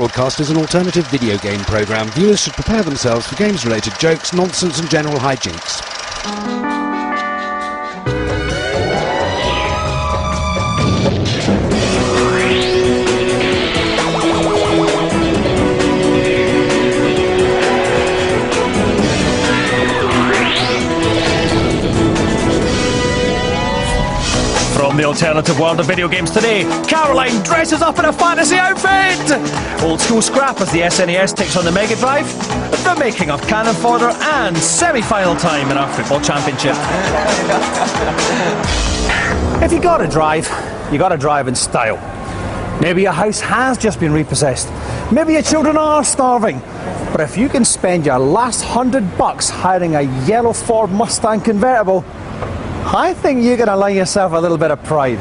broadcast is an alternative video game programme. Viewers should prepare themselves for games-related jokes, nonsense and general hijinks. From the alternative world of video games today, Caroline dresses up in a fantasy outfit! Old school scrap as the SNES takes on the Mega Drive, the making of cannon fodder, and semi-final time in our football championship. If you gotta drive in style. Maybe your house has just been repossessed. Maybe your children are starving. But if you can spend your last $100 hiring a yellow Ford Mustang convertible, I think you're going to allow yourself a little bit of pride.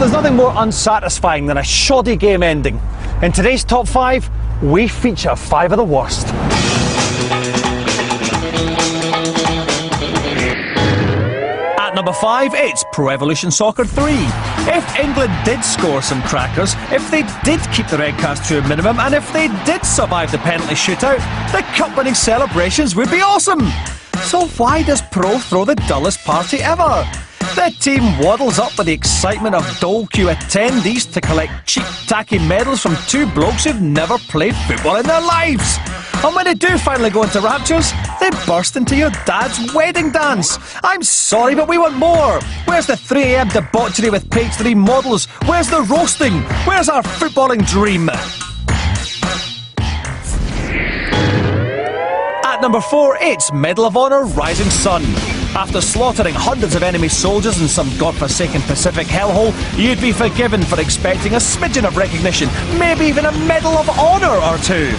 There's nothing more unsatisfying than a shoddy game ending. In today's Top 5, we feature 5 of the worst. At number 5, it's Pro Evolution Soccer 3. If England did score some crackers, if they did keep the red cards to a minimum, and if they did survive the penalty shootout, the cup-winning celebrations would be awesome. So why does Pro throw the dullest party ever? The team waddles up with the excitement of dole queue attendees to collect cheap, tacky medals from 2 blokes who've never played football in their lives. And when they do finally go into raptures, they burst into your dad's wedding dance. I'm sorry, but we want more. Where's the 3 AM debauchery with page 3 models? Where's the roasting? Where's our footballing dream? At number 4, it's Medal of Honor Rising Sun. After slaughtering hundreds of enemy soldiers in some godforsaken Pacific hellhole, you'd be forgiven for expecting a smidgen of recognition, maybe even a Medal of Honor or 2.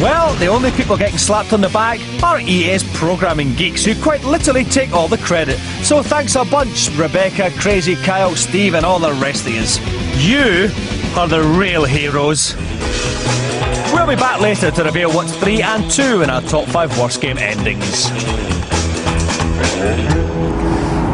Well, the only people getting slapped on the back are EA's programming geeks, who quite literally take all the credit. So thanks a bunch, Rebecca, Crazy Kyle, Steve and all the rest of yous. You are the real heroes. We'll be back later to reveal what's 3 and 2 in our top 5 worst game endings.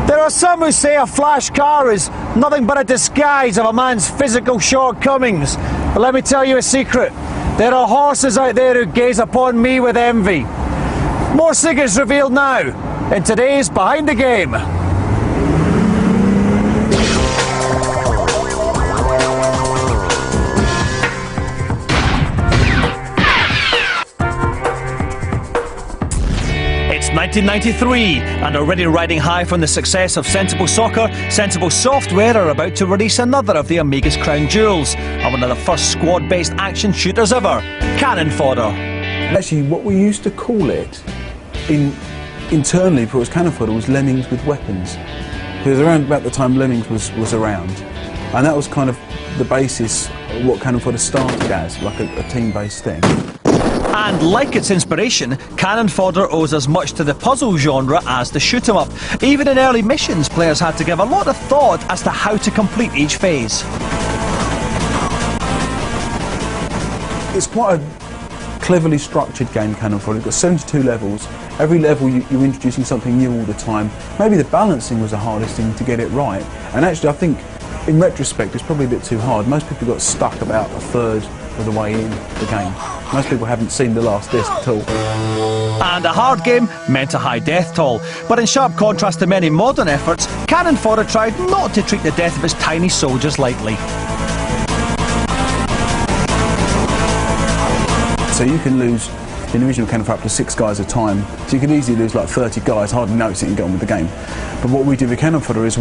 There are some who say a flash car is nothing but a disguise of a man's physical shortcomings. But let me tell you a secret. There are horses out there who gaze upon me with envy. More secrets revealed now in today's Behind the Game. It's 1993, and already riding high from the success of Sensible Soccer, Sensible Software are about to release another of the Amiga's crown jewels, and one of the first squad-based action shooters ever, Cannon Fodder. Actually, what we used to call it, internally before it was Cannon Fodder, was Lemmings with Weapons. Because around about the time Lemmings was around, and that was kind of the basis of what Cannon Fodder started as, like a team-based thing. And like its inspiration, Cannon Fodder owes as much to the puzzle genre as the shoot-'em-up. Even in early missions, players had to give a lot of thought as to how to complete each phase. It's quite a cleverly structured game, Cannon Fodder. It's got 72 levels. Every level you're introducing something new all the time. Maybe the balancing was the hardest thing to get it right. And actually I think, in retrospect, it's probably a bit too hard. Most people got stuck about a third of the way in the game. Most people haven't seen the last disc at all. And a hard game meant a high death toll. But in sharp contrast to many modern efforts, Cannon Fodder tried not to treat the death of its tiny soldiers lightly. So you can lose, in the original Cannon Fodder, up to 6 guys at a time. So you can easily lose like 30 guys, hardly notice it and get on with the game. But what we did with Cannon Fodder is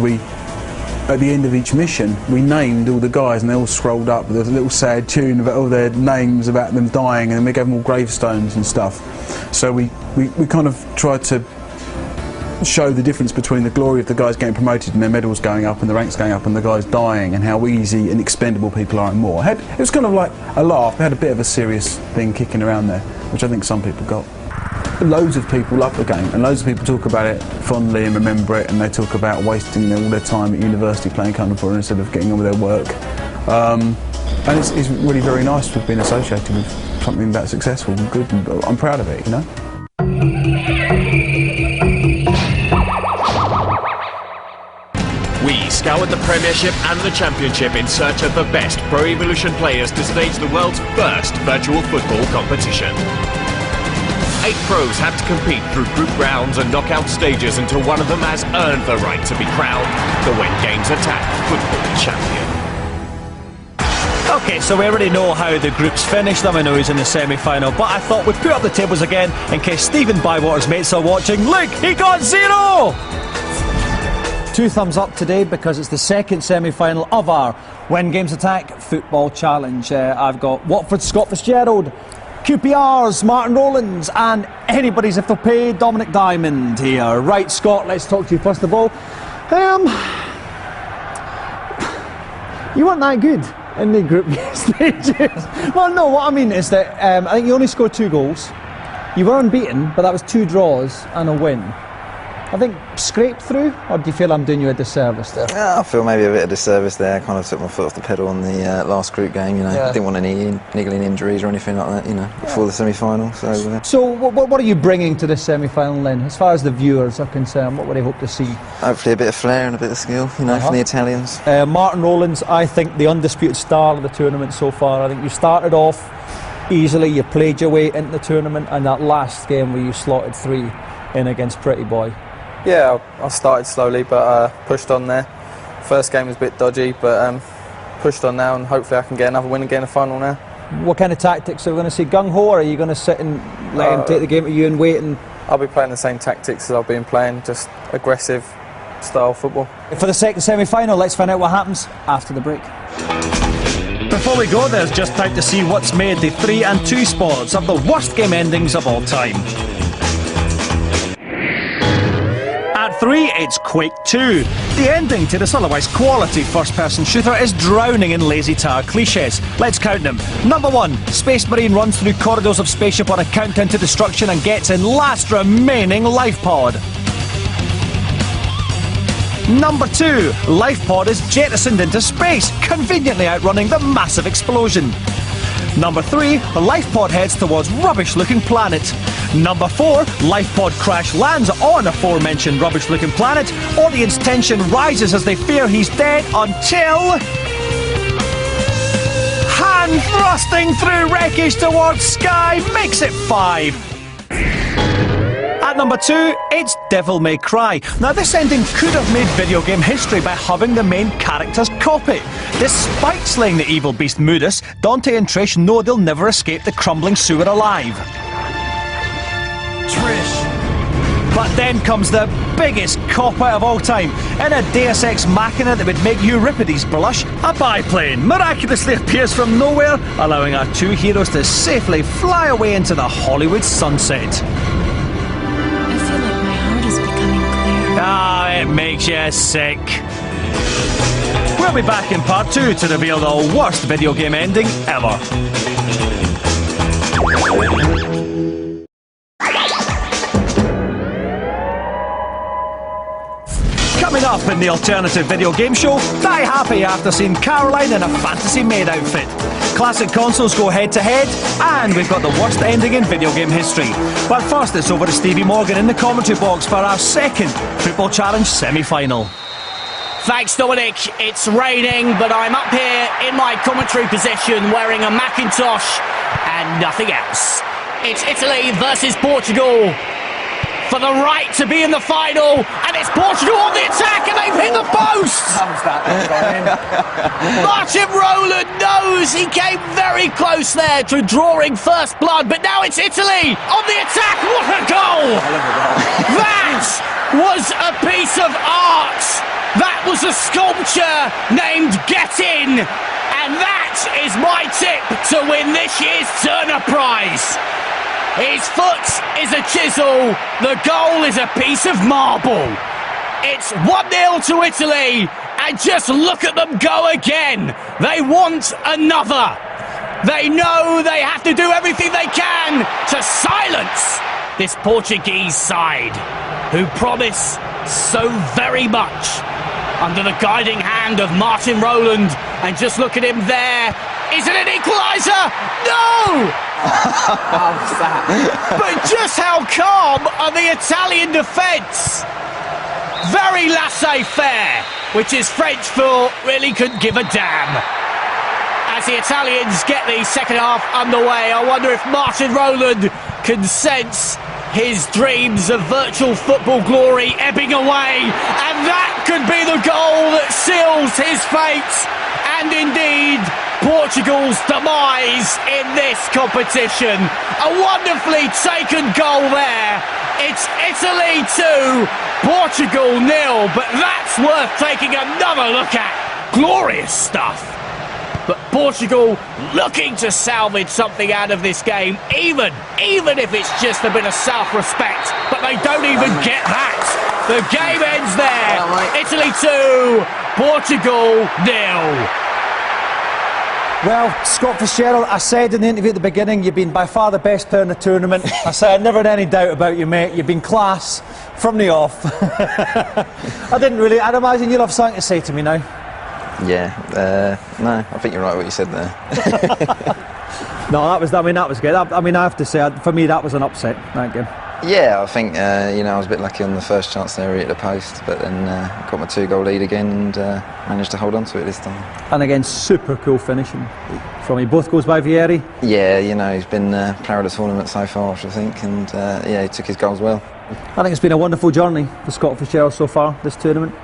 at the end of each mission, we named all the guys and they all scrolled up with a little sad tune about all their names, about them dying, and then we gave them all gravestones and stuff. So we kind of tried to show the difference between the glory of the guys getting promoted and their medals going up and the ranks going up and the guys dying, and how easy and expendable people are and more. It was kind of like a laugh. We had a bit of a serious thing kicking around there, which I think some people got. Loads of people love the game, and loads of people talk about it fondly and remember it, and they talk about wasting all their time at university playing Cannon Fodder instead of getting on with their work. And it's really very nice to have been associated with something that successful and good, and I'm proud of it, you know. We scoured toured the Premiership and the Championship in search of the best Pro Evolution players to stage the world's first virtual football competition. 8 pros have to compete through group rounds and knockout stages until one of them has earned the right to be crowned the When Games Attack Football Champion. Okay, so we already know how the groups finished. Now we know he's in the semi-final, but I thought we'd put up the tables again in case Stephen Bywater's mates are watching. Look, he got 0! 2 thumbs up today because it's the second semi-final of our When Games Attack Football Challenge. I've got Watford, Scott Fitzgerald, QPR's Martin Rowlands, and anybody's if they'll pay, Dominic Diamond here. Right, Scott, let's talk to you first of all. You weren't that good in the group stages. Well, no, what I mean is that I think you only scored 2 goals. You were unbeaten, but that was 2 draws and a win. I think scraped through, or do you feel I'm doing you a disservice there? Yeah, I feel maybe a bit of disservice there. I kind of took my foot off the pedal on the last group game, you know. Yeah. I didn't want any niggling injuries or anything like that, you know, before the semi-final. So what are you bringing to this semi-final then? As far as the viewers are concerned, what would they hope to see? Hopefully a bit of flair and a bit of skill, you know, from the Italians. Martin Rowlands, I think the undisputed star of the tournament so far. I think you started off easily, you played your way into the tournament, and that last game where you slotted 3 in against Pretty Boy. Yeah, I started slowly, but pushed on there. First game was a bit dodgy, but pushed on now, and hopefully I can get another win and get in the final now. What kind of tactics are we going to see? Gung-ho, or are you going to sit and let him take the game to you and wait? And I'll be playing the same tactics as I've been playing, just aggressive style football. for the second semi-final, let's find out what happens after the break. Before we go, there's just time to see what's made the 3 and 2 spots of the worst game endings of all time. At 3, it's Quake 2. The ending to this otherwise quality first-person shooter is drowning in lazy tar cliches. Let's count them. Number 1, Space Marine runs through corridors of spaceship on a countdown to destruction and gets in last remaining life pod. Number 2, life pod is jettisoned into space, conveniently outrunning the massive explosion. Number 3, the life pod heads towards rubbish-looking planet. Number 4, life pod crash lands on aforementioned rubbish-looking planet. Audience tension rises as they fear he's dead until hand thrusting through wreckage towards sky makes it 5. At number 2, it's Devil May Cry. Now this ending could have made video game history by having the main character's copy. Despite slaying the evil beast Mudus, Dante and Trish know they'll never escape the crumbling sewer alive. Trish. But then comes the biggest cop-out of all time. In a Deus Ex Machina that would make Euripides blush, a biplane miraculously appears from nowhere, allowing our 2 heroes to safely fly away into the Hollywood sunset. Ah, it makes you sick. We'll be back in part 2 to reveal the worst video game ending ever. Coming up in the alternative video game show, die happy after seeing Caroline in a fantasy maid outfit. Classic consoles go head to head, and we've got the worst ending in video game history. But first, it's over to Stevie Morgan in the commentary box for our second Football Challenge semi-final. Thanks, Dominic. It's raining, but I'm up here in my commentary position wearing a Macintosh and nothing else. It's Italy versus Portugal for the right to be in the final, and it's Portugal on the attack, and they've hit the post! Martin Rowland knows he came very close there to drawing first blood, but now it's Italy on the attack. What a goal! That was a piece of art. That was a sculpture named Get In, and that is my tip to win this year's Turner Prize. His foot is a chisel, the goal is a piece of marble. It's 1-0 to Italy, and just look at them go again. They want another. They know they have to do everything they can to silence this Portuguese side, who promise so very much under the guiding hand of Martin Rowland. And just look at him there. Is it an equaliser? No! But just how calm are the Italian defence? Very laissez-faire. which is French for really couldn't give a damn. As the Italians get the second half underway, I wonder if Martin Rowland can sense his dreams of virtual football glory ebbing away, and that could be the goal that seals his fate, and indeed Portugal's demise in this competition. A wonderfully taken goal there. It's Italy 2, Portugal 0, but that's worth taking another look at. Glorious stuff. But Portugal looking to salvage something out of this game, even if it's just a bit of self-respect. But they don't even get that. The game ends there. Italy 2, Portugal 0. Well, Scott Fitzgerald, I said in the interview at the beginning, you've been by far the best player in the tournament. I said I never had any doubt about you, mate. You've been class from the off. I'd imagine you'll have something to say to me now. Yeah, no, I think you're right what you said there. No, that was good. I have to say, for me, that was an upset, that game. Yeah, I think, I was a bit lucky on the first chance there, we hit the post, but then got my 2-goal lead again and managed to hold on to it this time. And again, super cool finishing from you. Both goals by Vieri. Yeah, he's been player of the tournament so far, I think, and he took his goals well. I think it's been a wonderful journey for Scott Fitzgerald so far, this tournament.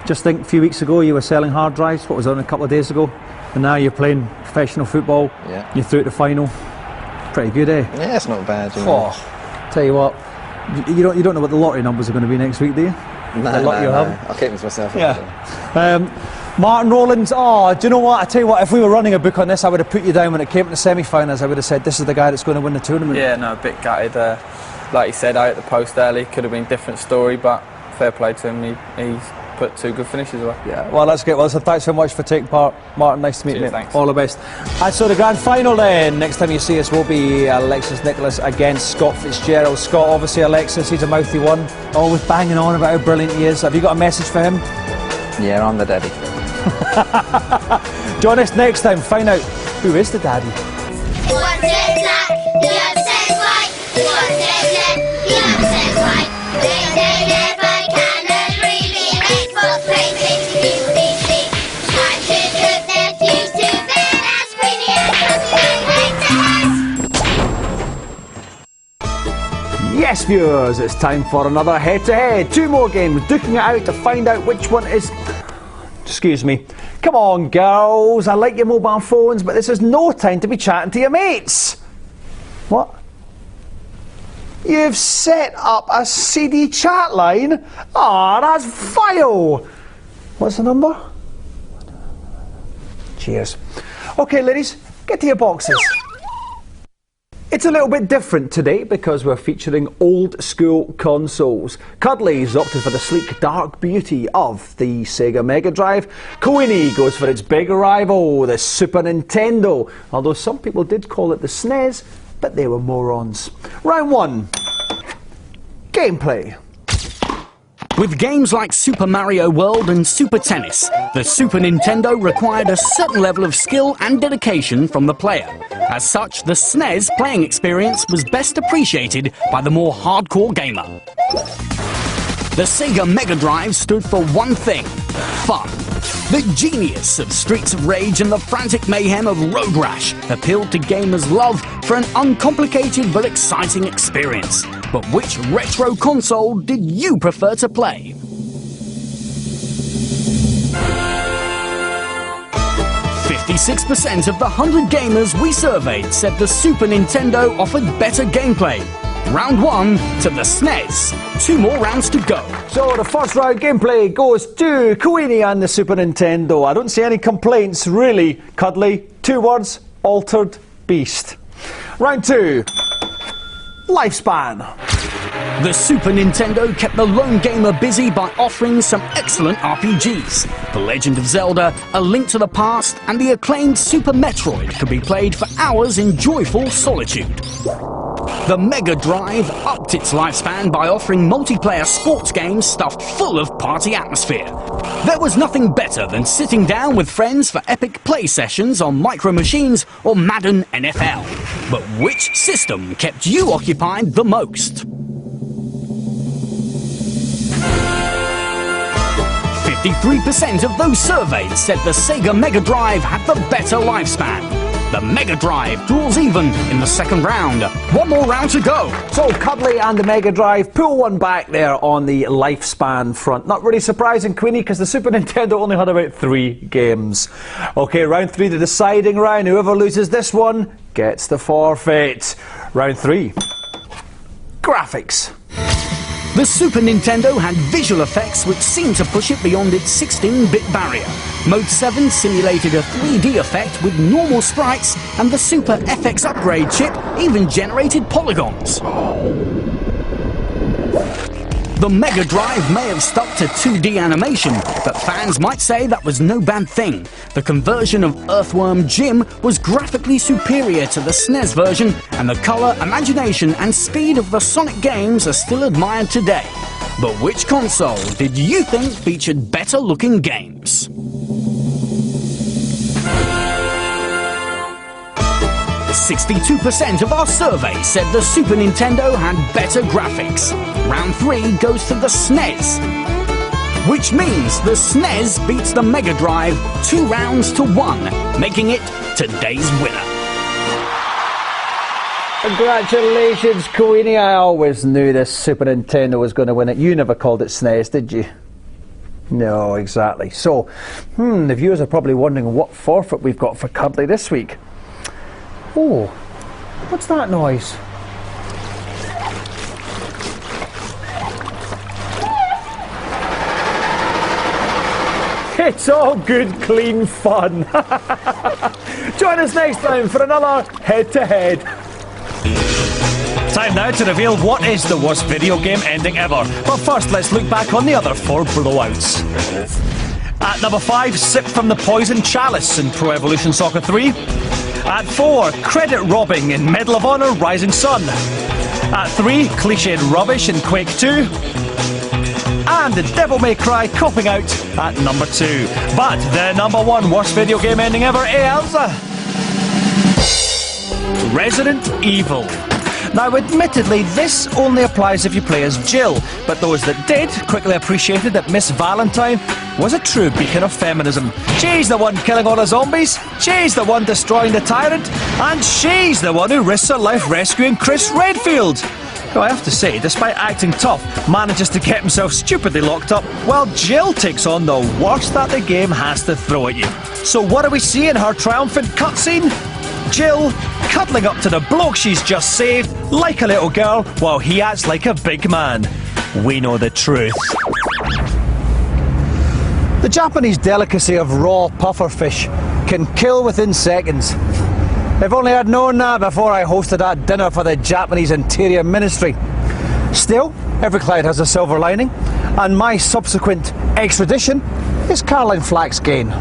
Just think, a few weeks ago you were selling hard drives, what was it, a couple of days ago? And now you're playing professional football, yeah. You're through to the final. Pretty good, eh? Yeah, it's not bad. Tell you what, you don't know what the lottery numbers are going to be next week, do you? No, I'll keep them to myself. Yeah. Martin Rowland, do you know what? I tell you what, if we were running a book on this, I would have put you down when it came to the semi-finals. I would have said, this is the guy that's going to win the tournament. Yeah, no, a bit gutted. Like you said, I hit the post early. Could have been a different story, but fair play to him. He's put 2 good finishes away. Yeah, well, that's great. Well, so thanks so much for taking part, Martin. Nice to meet you. Thanks. All the best. And so the grand final then, next time you see us will be Alexis Nicholas against Scott Fitzgerald. Scott, obviously, Alexis, he's a mouthy one, always banging on about how brilliant he is. Have you got a message for him? Yeah, I'm the daddy. Join us next time, find out who is the daddy. One says black, the other says white. One says left, the other says right. They say never can really Xbox PlayStation people need sleep. Time to cook their fuse to bed as pretty as Yes, viewers, it's time for another head-to-head. 2 more games, duking it out to find out which one is... Excuse me. Come on, girls, I like your mobile phones, but this is no time to be chatting to your mates. What? You've set up a CD chat line? Ah, that's vile. What's the number? Cheers. Okay, ladies, get to your boxes. It's a little bit different today because we're featuring old school consoles. Cuddly's opted for the sleek dark beauty of the Sega Mega Drive. Queenie goes for its big rival, the Super Nintendo, although some people did call it the SNES, but they were morons. Round 1. Gameplay. With games like Super Mario World and Super Tennis, the Super Nintendo required a certain level of skill and dedication from the player. As such, the SNES playing experience was best appreciated by the more hardcore gamer. The Sega Mega Drive stood for one thing: fun. The genius of Streets of Rage and the frantic mayhem of Road Rash appealed to gamers' love for an uncomplicated but exciting experience. But which retro console did you prefer to play? .56% of the 100 gamers we surveyed said the Super Nintendo offered better gameplay. Round 1 to the SNES. 2 more rounds to go. So the first round gameplay goes to Queenie and the Super Nintendo. I don't see any complaints, really, Cuddly. 2 words: altered beast. Round 2. Lifespan. The Super Nintendo kept the lone gamer busy by offering some excellent RPGs. The Legend of Zelda, A Link to the Past, and the acclaimed Super Metroid could be played for hours in joyful solitude. The Mega Drive upped its lifespan by offering multiplayer sports games stuffed full of party atmosphere. There was nothing better than sitting down with friends for epic play sessions on Micro Machines or Madden NFL. But which system kept you occupied the most? 53% of those surveyed said the Sega Mega Drive had the better lifespan. The Mega Drive draws even in the second round. One more round to go. So Cuddly and the Mega Drive pull one back there on the lifespan front. Not really surprising, Queenie, because the Super Nintendo only had about 3 games. Okay, round 3, the deciding round. Whoever loses this one gets the forfeit. Round 3. Graphics. The Super Nintendo had visual effects which seemed to push it beyond its 16-bit barrier. Mode 7 simulated a 3D effect with normal sprites, and the Super FX upgrade chip even generated polygons. The Mega Drive may have stuck to 2D animation, but fans might say that was no bad thing. The conversion of Earthworm Jim was graphically superior to the SNES version, and the colour, imagination and speed of the Sonic games are still admired today. But which console did you think featured better looking games? 62% of our survey said the Super Nintendo had better graphics. Round 3 goes to the SNES, which means the SNES beats the Mega Drive 2 rounds to 1, making it today's winner. Congratulations, Queenie. I always knew this Super Nintendo was going to win it. You never called it SNES, did you? No, exactly. So, the viewers are probably wondering what forfeit we've got for Cuddly this week. Oh, what's that noise? It's all good, clean fun. Join us next time for another head-to-head. Time now to reveal what is the worst video game ending ever. But first, let's look back on the other 4 blowouts. At number 5, Sip from the Poison Chalice in Pro Evolution Soccer 3. At 4, Credit Robbing in Medal of Honor Rising Sun. At 3, Cliched Rubbish in Quake 2. And Devil May Cry copping out at number 2. But the number 1 worst video game ending ever is Resident Evil. Now, admittedly, this only applies if you play as Jill, but those that did quickly appreciated that Miss Valentine was a true beacon of feminism. She's the one killing all the zombies, she's the one destroying the tyrant, and she's the one who risks her life rescuing Chris Redfield, who, I have to say, despite acting tough, manages to get himself stupidly locked up, while Jill takes on the worst that the game has to throw at you. So what do we see in her triumphant cutscene? Jill cuddling up to the bloke she's just saved like a little girl, while he acts like a big man. We know the truth. The Japanese delicacy of raw pufferfish can kill within seconds. If only I'd known that before I hosted that dinner for the Japanese Interior Ministry. Still, every cloud has a silver lining, and my subsequent extradition is Caroline Flack's gain.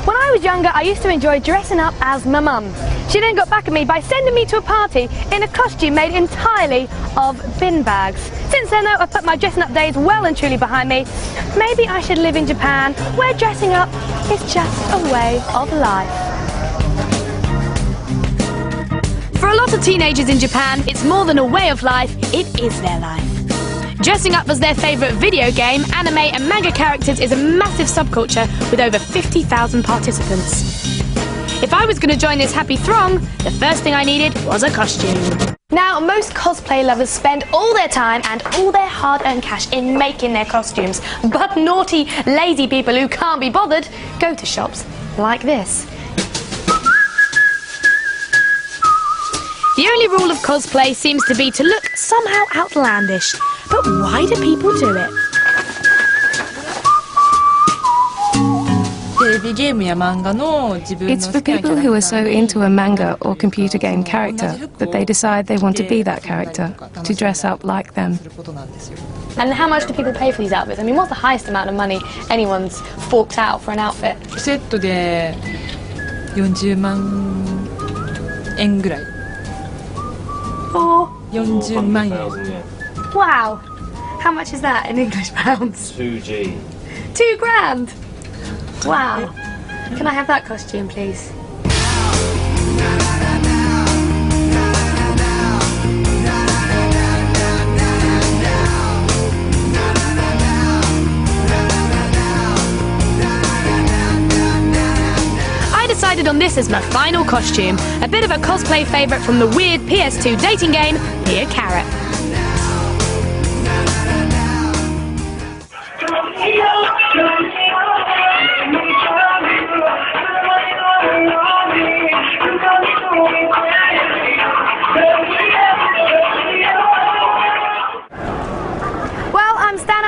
When I was younger, I used to enjoy dressing up as my mum. She then got back at me by sending me to a party in a costume made entirely of bin bags. Since then, though, I've put my dressing up days well and truly behind me. Maybe I should live in Japan, where dressing up is just a way of life. For a lot of teenagers in Japan, it's more than a way of life, it is their life. Dressing up as their favourite video game, anime and manga characters is a massive subculture with over 50,000 participants. If I was going to join this happy throng, the first thing I needed was a costume. Now, most cosplay lovers spend all their time and all their hard-earned cash in making their costumes, but naughty, lazy people who can't be bothered go to shops like this. The only rule of cosplay seems to be to look somehow outlandish. But why do people do it? It's for people who are so into a manga or computer game character that they decide they want to be that character, to dress up like them. And how much do people pay for these outfits? I mean, what's the highest amount of money anyone's forked out for an outfit? セットで40万円ぐらい。 For 40万円。 Wow! How much is that in English pounds? 2G. 2 grand! Wow! Can I have that costume, please? this is my final costume. A bit of a cosplay favourite from the weird PS2 dating game, Be a Carrot.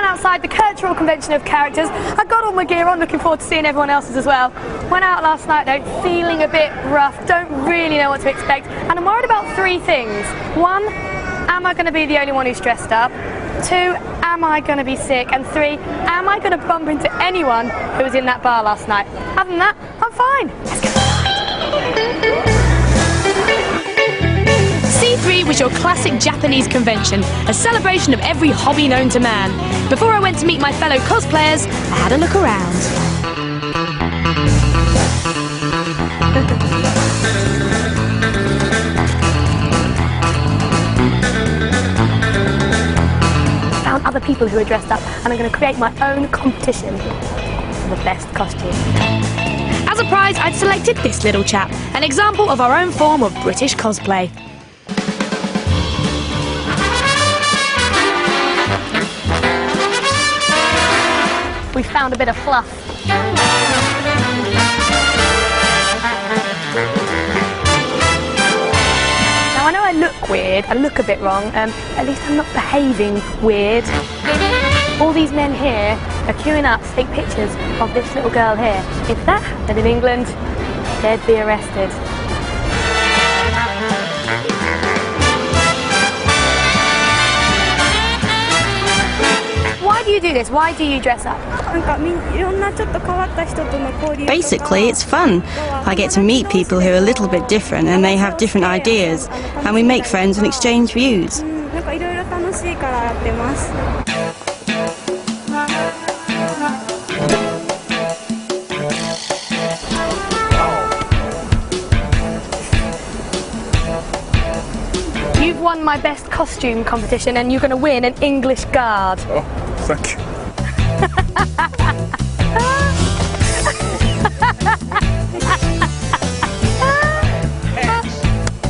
Outside the cultural convention of characters. I got all my gear on, looking forward to seeing everyone else's as well. Went out last night though, feeling a bit rough, don't really know what to expect, and I'm worried about three things. One, am I going to be the only one who's dressed up? Two, am I going to be sick? And three, am I going to bump into anyone who was in that bar last night? Other than that, I'm fine. Let's go. C3 was your classic Japanese convention, a celebration of every hobby known to man. Before I went to meet my fellow cosplayers, I had a look around. Found other people who are dressed up, and I'm going to create my own competition for the best costume. As a prize, I'd selected this little chap, an example of our own form of British cosplay. We found a bit of fluff. Now I know I look weird, I look a bit wrong, at least I'm not behaving weird. All these men here are queuing up to take pictures of this little girl here. If that happened in England, they'd be arrested. Why do you do this? Why do you dress up? Basically, it's fun. I get to meet people who are a little bit different and they have different ideas, and we make friends and exchange views. You've won my best costume competition and you're going to win an English guard. Oh, thank you.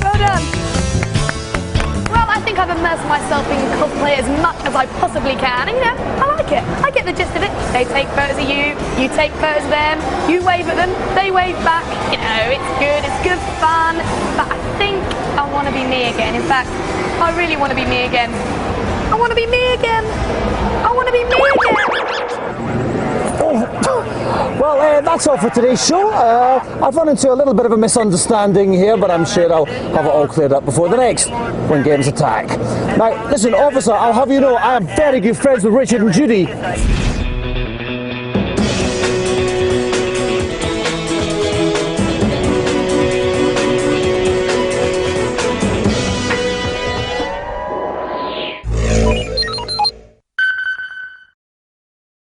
Well done. Well, I think I've immersed myself in cosplay as much as I possibly can, and you know, I like it. I get the gist of it. They take photos of you, you take photos of them, you wave at them, they wave back. You know, it's good fun, but I think I want to be me again. In fact, I really want to be me again. I want to be me again. I want to be me again. Well, that's all for today's show. I've run into a little bit of a misunderstanding here, but I'm sure I'll have it all cleared up before the next When Games Attack. Now, listen, officer, I'll have you know I am very good friends with Richard and Judy.